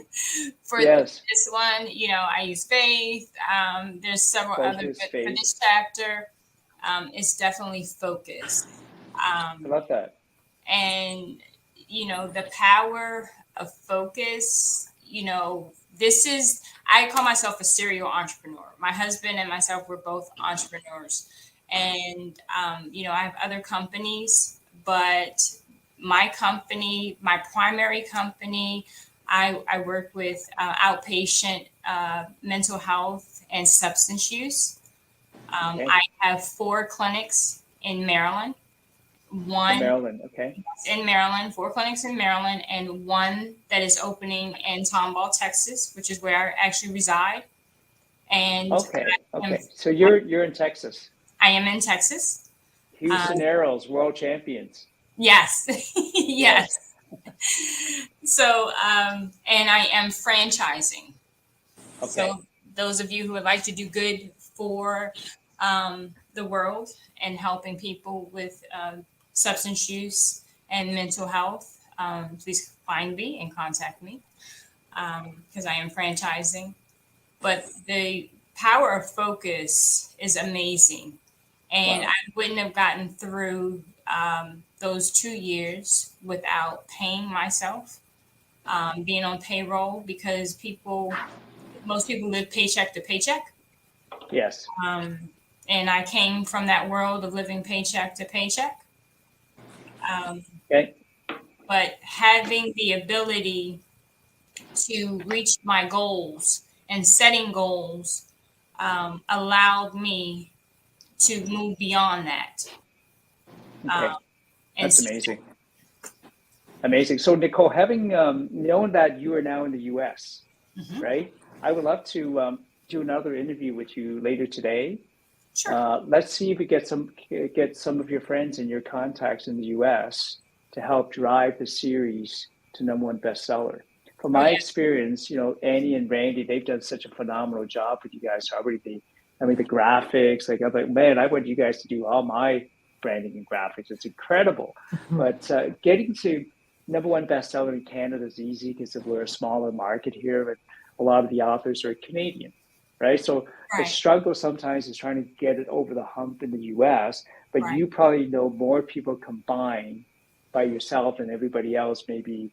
for this one. I use faith. There's several others, but for this chapter, it's definitely focus. I love that. And, the power of focus, I call myself a serial entrepreneur. My husband and myself, we're both entrepreneurs. And, I have other companies, but my company, my primary company, I work with outpatient mental health and substance use. I have 4 clinics in Maryland. One in Maryland, okay. In Maryland, 4 clinics in Maryland, and one that is opening in Tomball, Texas, which is where I actually reside. And okay. So you're in Texas. I am in Texas. Houston Arrows, world champions. Yes, yes. So, and I am franchising. Okay. So those of you who would like to do good for the world and helping people with substance use and mental health, please find me and contact me because I am franchising. But the power of focus is amazing. And I wouldn't have gotten through those 2 years without paying myself, being on payroll, because most people live paycheck to paycheck. Yes. And I came from that world of living paycheck to paycheck. Okay. But having the ability to reach my goals and setting goals allowed me to move beyond that. Okay. That's amazing. Amazing. So Nicole, having known that you are now in the US, right? I would love to do another interview with you later today Sure. Let's see if we get some of your friends and your contacts in the U.S. to help drive the series to #1 bestseller. From my experience, Annie and Randy, they've done such a phenomenal job with you guys already. The graphics, I'm like, man, I want you guys to do all my branding and graphics. It's incredible. But getting to #1 bestseller in Canada is easy because we're a smaller market here, but a lot of the authors are Canadian, right? So the struggle sometimes is trying to get it over the hump in the US, but you probably know more people combined by yourself and everybody else, maybe,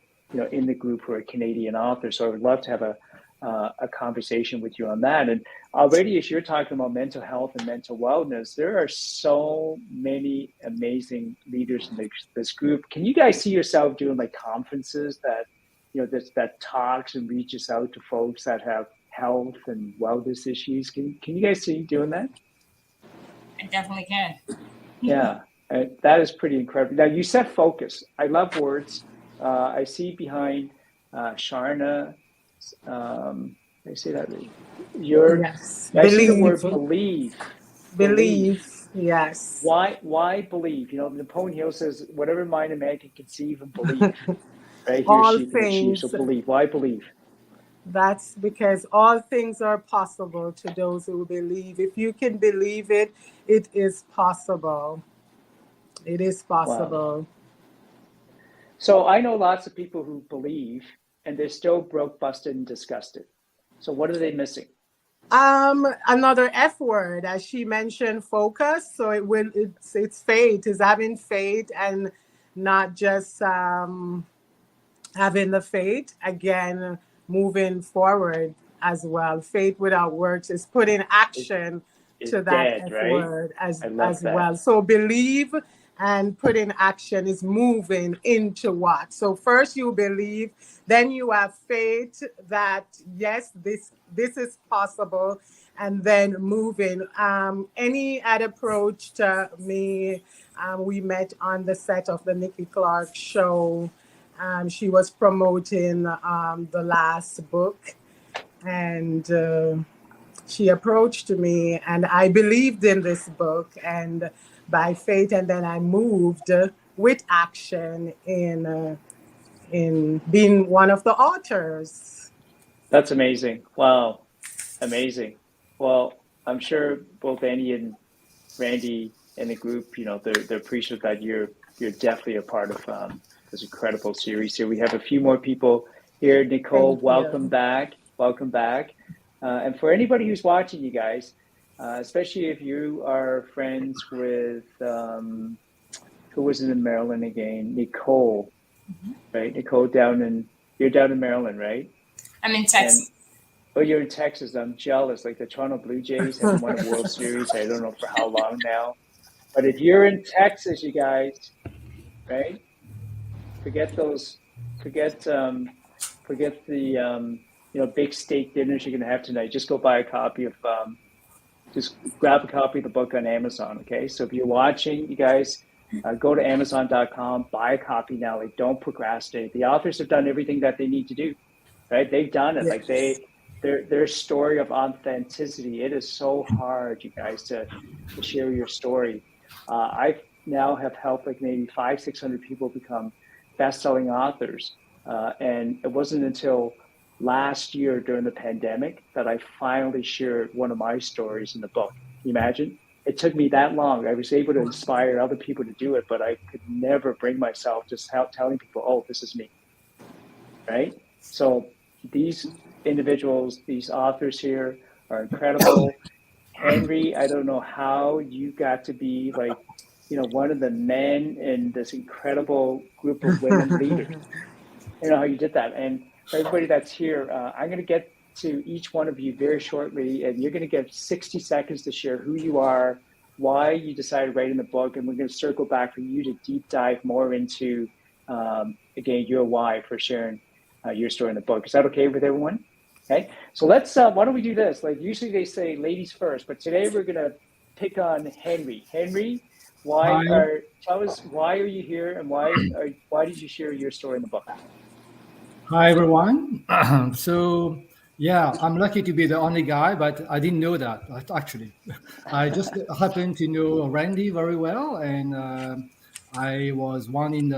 in the group who are Canadian authors. So I would love to have a conversation with you on that. And already, as you're talking about mental health and mental wellness, there are so many amazing leaders in this group. Can you guys see yourself doing conferences that, that talks and reaches out to folks that have health and wellness issues? Can you guys see doing that? I definitely can. Yeah, that is pretty incredible. Now, you said focus. I love words. I see behind Sharna. I say that. I see the word believe. Believe. Yes. Why believe? Napoleon Hill says, whatever mind a man can conceive and believe, right? He All or she can achieve. So believe. Why believe? That's because all things are possible to those who believe. If you can believe it, it is possible. It is possible. Wow. So I know lots of people who believe and they're still broke, busted, and disgusted. So what are they missing? Another F word, as she mentioned, focus. So it's faith, is having faith and not just having the faith. Again, moving forward as well. Faith without works is putting action to that F word as well. So believe and put in action is moving into what? So first you believe, then you have faith that yes, this is possible, and then moving. Any ad approach to me, we met on the set of the Nikki Clark show. She was promoting the last book, and she approached me, and I believed in this book and by faith, and then I moved with action in being one of the authors. That's amazing. Wow, amazing. Well, I'm sure both Annie and Randy and the group, they're appreciative that you're definitely a part of this incredible series here. We have a few more people here. Nicole, welcome back. Welcome back. And for anybody who's watching, you guys, especially if you are friends with, who was in Maryland again? Nicole, right? Nicole, you're down in Maryland, right? I'm in Texas. You're in Texas. I'm jealous. The Toronto Blue Jays haven't won a World Series. I don't know for how long now. But if you're in Texas, you guys, right? Forget the big steak dinners you're gonna have tonight. Just go buy a copy of just grab a copy of the book on Amazon. Okay, so if you're watching, you guys, go to Amazon.com, buy a copy now. Don't procrastinate. The authors have done everything that they need to do, right? They've done it. Yes. Their story of authenticity. It is so hard, you guys, to share your story. I now have helped maybe 500-600 people become best-selling authors, and it wasn't until last year during the pandemic that I finally shared one of my stories in the book. Can you imagine? It took me that long. I was able to inspire other people to do it, but I could never bring myself just telling people, oh, this is me, right? So these individuals, these authors here are incredible. Henry, I don't know how you got to be one of the men in this incredible group of women leaders. You know how you did that. And for everybody that's here, I'm going to get to each one of you very shortly, and you're going to get 60 seconds to share who you are, why you decided to write in the book, and we're going to circle back for you to deep dive more into, again, your why for sharing your story in the book. Is that okay with everyone? Okay, so let's, why don't we do this? Usually they say ladies first, but today we're going to pick on Henry. Henry, tell us, why are you here, and why did you share your story in the book? Hi, everyone. So Yeah, I'm lucky to be the only guy, but I didn't know that, actually. I just happened to know Randi very well, and I was one in the